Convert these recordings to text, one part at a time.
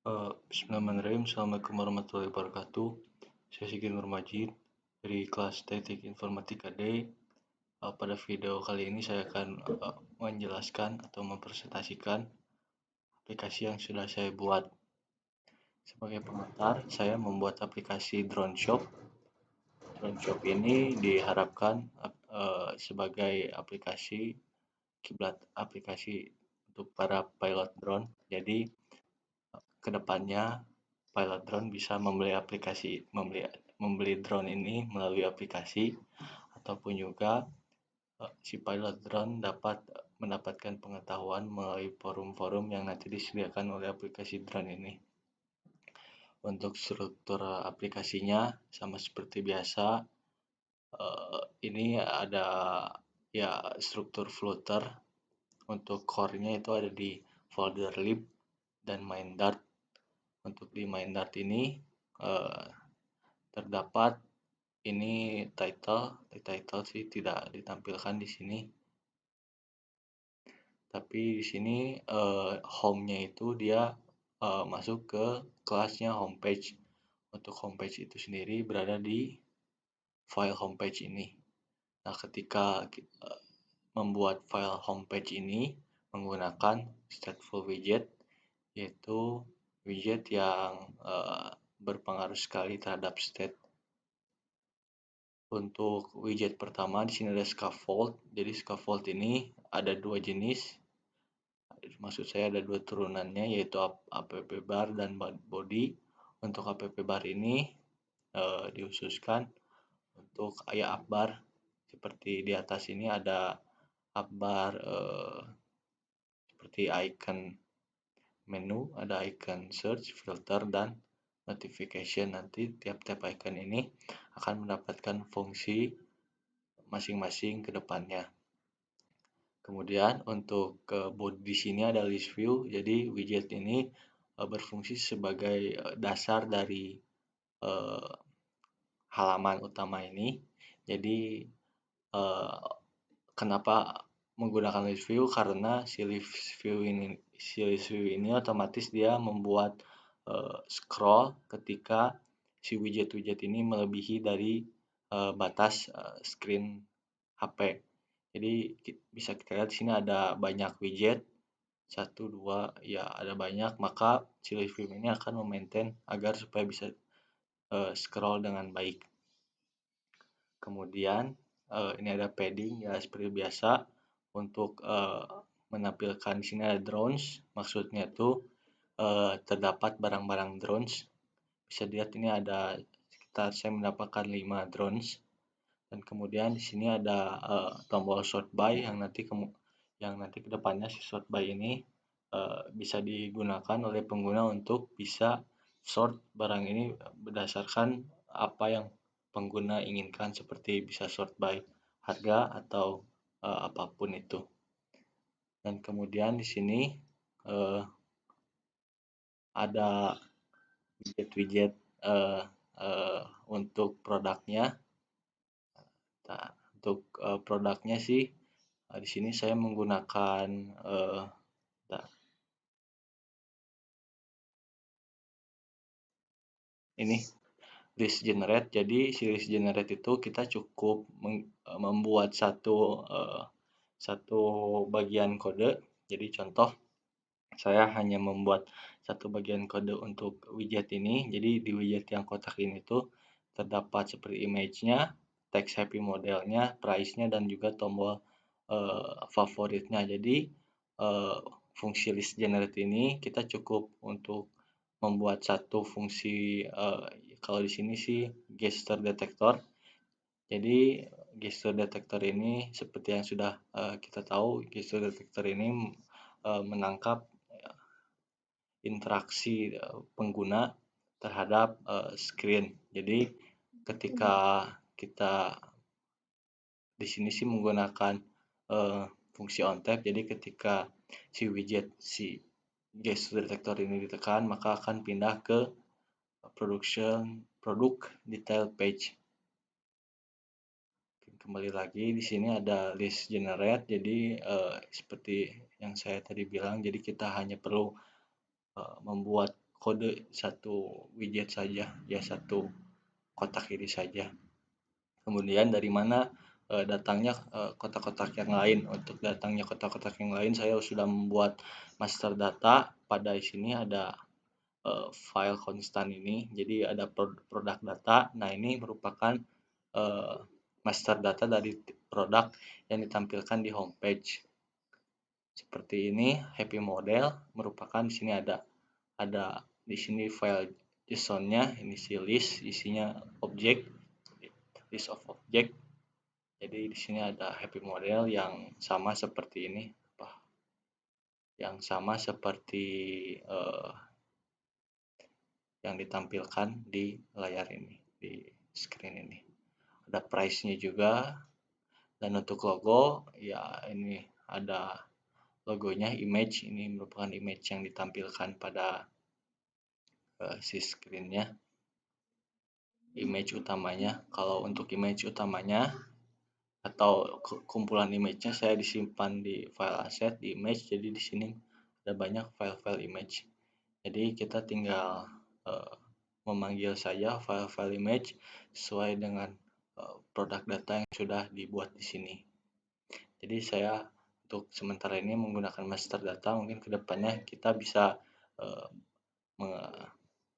Bismillahirrahmanirrahim. Assalamualaikum warahmatullahi wabarakatuh. Saya Sigit Nur Majid dari kelas Teknik Informatika D. Pada video kali ini saya akan menjelaskan atau mempresentasikan aplikasi yang sudah saya buat. Sebagai pengantar, saya membuat aplikasi Drone Shop. Drone Shop ini diharapkan sebagai aplikasi kiblat aplikasi untuk para pilot drone. Jadi kedepannya pilot drone bisa membeli drone ini melalui aplikasi, ataupun juga si pilot drone dapat mendapatkan pengetahuan melalui forum-forum yang nanti disediakan oleh aplikasi drone ini. Untuk struktur aplikasinya sama seperti biasa, ini ada ya struktur flutter. Untuk core-nya itu ada di folder lib dan main.dart. Untuk di main.dart ini terdapat ini title sih tidak ditampilkan di sini. Tapi di sini home-nya itu dia masuk ke kelasnya homepage. Untuk homepage itu sendiri berada di file homepage ini. Nah, ketika membuat file homepage ini menggunakan stateful widget, yaitu widget yang berpengaruh sekali terhadap state. Untuk widget pertama di sini ada scaffold. Jadi scaffold ini ada dua jenis. Maksud saya ada dua turunannya, yaitu app bar dan body. Untuk app bar ini dikhususkan untuk app bar. Seperti di atas ini ada app bar seperti icon menu, ada icon search, filter, dan notification. Nanti tiap-tiap icon ini akan mendapatkan fungsi masing-masing ke depannya. Kemudian untuk body di sini ada list view. Jadi widget ini berfungsi sebagai dasar dari halaman utama ini. Jadi kenapa menggunakan list view? Karena si list view ini otomatis dia membuat scroll ketika si widget ini melebihi dari batas screen HP. Jadi bisa kita lihat di sini ada banyak widget, 1, 2, ya ada banyak, maka si list view ini akan memaintain agar supaya bisa scroll dengan baik. Kemudian ini ada padding ya seperti biasa. Untuk menampilkan di sini ada drones, maksudnya itu terdapat barang-barang drones. Bisa dilihat ini ada sekitar saya mendapatkan 5 drones. Dan kemudian di sini ada tombol sort by yang nanti kedepannya si sort by ini bisa digunakan oleh pengguna untuk bisa sort barang ini berdasarkan apa yang pengguna inginkan, seperti bisa sort by harga atau apapun itu. Dan kemudian di sini ada widget-widget untuk produknya. Nah, untuk produknya sih di sini saya menggunakan ini list generate. Jadi si list generate itu kita cukup membuat satu bagian kode. Jadi contoh, saya hanya membuat satu bagian kode untuk widget ini. Jadi di widget yang kotak ini tuh terdapat seperti image-nya, text happy modelnya, price-nya, dan juga tombol favoritnya. Jadi fungsi list generate ini kita cukup untuk membuat satu fungsi, kalau di sini sih gesture detector. Jadi gesture detector ini seperti yang sudah kita tahu, gesture detector ini menangkap interaksi pengguna terhadap screen. Jadi ketika kita di sini sih menggunakan fungsi on tap. Jadi ketika si widget si gesture detector ini ditekan, maka akan pindah ke product detail page. Kembali lagi di sini ada list generate. Jadi seperti yang saya tadi bilang, jadi kita hanya perlu membuat kode satu widget saja, ya satu kotak ini saja. Kemudian dari mana datangnya kotak-kotak yang lain. Untuk datangnya kotak-kotak yang lain, saya sudah membuat master data. Pada sini ada file konstan ini, jadi ada produk data. Nah, ini merupakan master data dari produk yang ditampilkan di homepage. Seperti ini, happy model merupakan di sini ada di sini file JSON-nya, ini si list, isinya objek, list of object. Jadi di sini ada happy model yang sama seperti ini, yang sama seperti yang ditampilkan di layar ini, di screen ini. Ada price-nya juga. Dan untuk logo, ya ini ada logonya, image, ini merupakan image yang ditampilkan pada si screen-nya, image utamanya. Kalau untuk image utamanya atau kumpulan image-nya saya disimpan di file asset, di image. Jadi di sini ada banyak file-file image. Jadi kita tinggal memanggil saja file-file image sesuai dengan produk data yang sudah dibuat di sini. Jadi saya untuk sementara ini menggunakan master data. Mungkin kedepannya kita bisa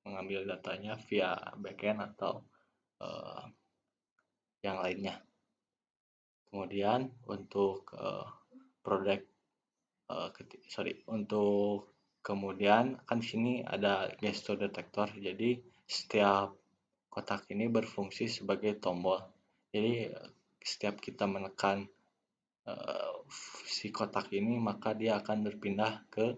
mengambil datanya via backend atau yang lainnya. Kemudian untuk untuk kemudian kan di sini ada gesture detector. Jadi setiap kotak ini berfungsi sebagai tombol. Jadi setiap kita menekan si kotak ini, maka dia akan berpindah ke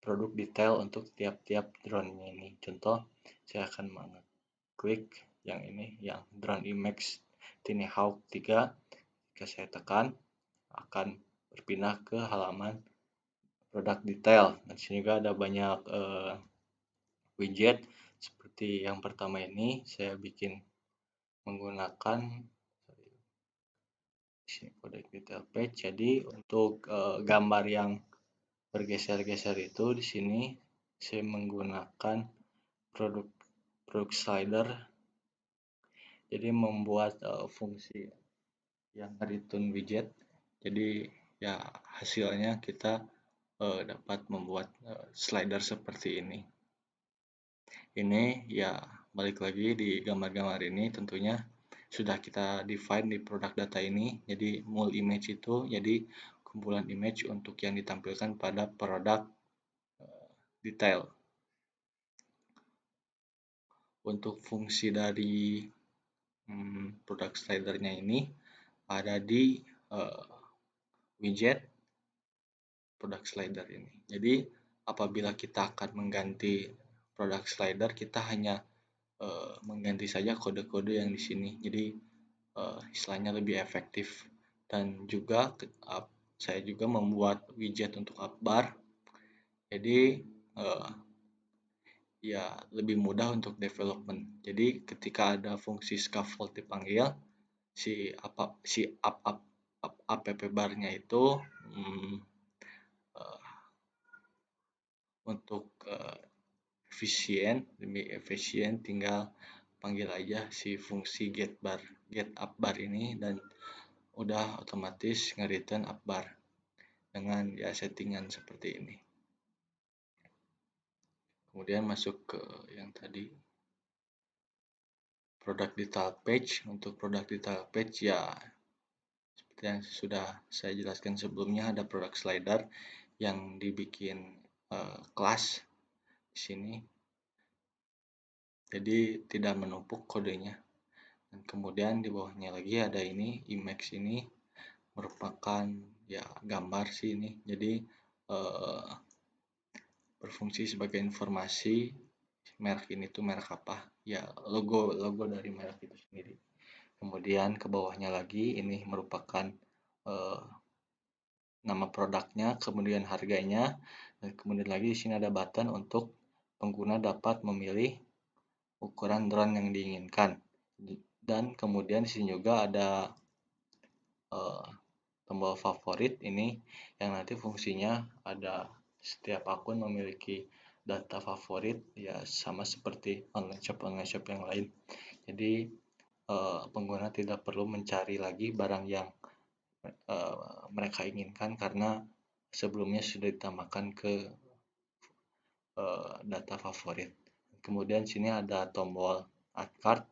produk detail untuk tiap-tiap drone-nya ini. Contoh, saya akan mengklik yang ini, yang drone IMAX Tiny Hawk 3. Jika saya tekan, akan berpindah ke halaman produk detail. Di sini juga ada banyak widget. Seperti yang pertama ini, saya bikin menggunakan produk detail page. Jadi untuk gambar yang bergeser-geser itu di sini saya menggunakan produk slider. Jadi membuat fungsi yang return widget. Jadi ya hasilnya kita dapat membuat slider seperti ini. Ini ya balik lagi di gambar-gambar ini tentunya sudah kita define di produk data ini. Jadi mul image itu jadi kumpulan image untuk yang ditampilkan pada produk detail. Untuk fungsi dari produk slidernya ini ada di widget produk slider ini. Jadi apabila kita akan mengganti produk slider, kita hanya mengganti saja kode-kode yang di sini. Jadi istilahnya lebih efektif. Dan juga saya juga membuat widget untuk upbar. Jadi ya lebih mudah untuk development. Jadi ketika ada fungsi scaffold dipanggil, si app bar-nya itu untuk lebih efisien, tinggal panggil aja si fungsi get up bar ini dan udah otomatis nge-return up bar dengan ya settingan seperti ini. Kemudian masuk ke yang tadi product detail page. Untuk product detail page ya seperti yang sudah saya jelaskan sebelumnya, ada product slider yang dibikin kelas di sini. Jadi tidak menumpuk kodenya. Dan kemudian di bawahnya lagi ada ini IMAX, ini merupakan ya gambar sih ini. Jadi berfungsi sebagai informasi merek ini tuh merek apa, ya logo dari merek itu sendiri. Kemudian ke bawahnya lagi ini merupakan nama produknya, kemudian harganya, dan kemudian lagi di sini ada button untuk pengguna dapat memilih ukuran drone yang diinginkan. Dan kemudian di sini juga ada tombol favorit ini yang nanti fungsinya ada setiap akun memiliki data favorit ya sama seperti online shop yang lain. Jadi pengguna tidak perlu mencari lagi barang yang mereka inginkan karena sebelumnya sudah ditambahkan ke data favorit. Kemudian sini ada tombol add card.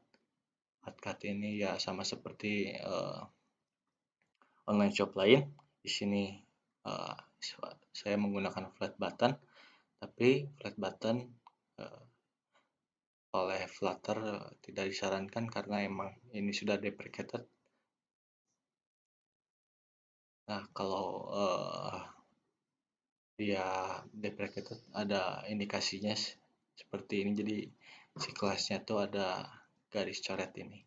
Add card ini ya sama seperti online shop lain. Di sini saya menggunakan flat button, tapi flat button oleh Flutter tidak disarankan karena emang ini sudah deprecated. Nah, kalau dia deprecated ada indikasinya seperti ini, jadi si kelasnya tuh ada garis coret ini.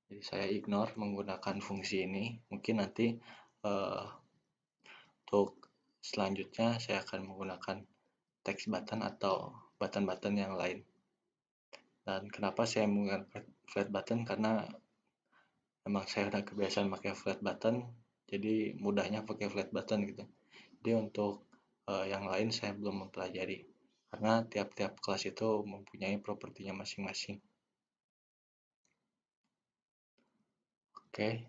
Jadi saya ignore menggunakan fungsi ini. Mungkin nanti untuk selanjutnya saya akan menggunakan text button atau button-button yang lain. Dan kenapa saya menggunakan flat button, karena memang saya udah kebiasaan pakai flat button, jadi mudahnya pakai flat button gitu. Jadi untuk yang lain saya belum mempelajari karena tiap-tiap kelas itu mempunyai propertinya masing-masing. Oke,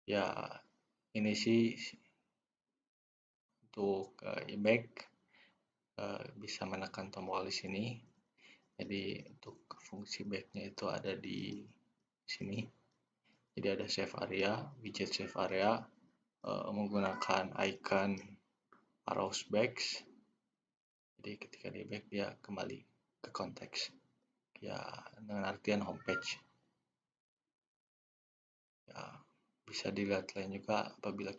ya ini sih untuk e-bag bisa menekan tombol di sini. Jadi untuk fungsi backnya itu ada di sini. Jadi ada save area, widget save area menggunakan icon arrow bags. Jadi ketika di back dia kembali ke konteks. Ya dengan artian homepage. Ya bisa dilihat lain juga apabila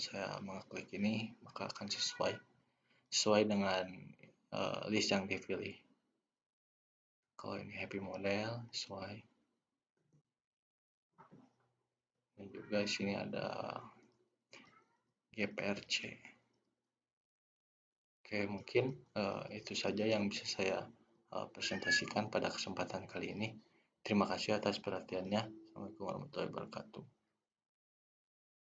saya mengklik ini maka akan sesuai dengan list yang dipilih. Kalau ini happy model sesuai. Dan juga di sini ada GPRC. Oke, mungkin itu saja yang bisa saya presentasikan pada kesempatan kali ini. Terima kasih atas perhatiannya. Assalamualaikum warahmatullahi wabarakatuh.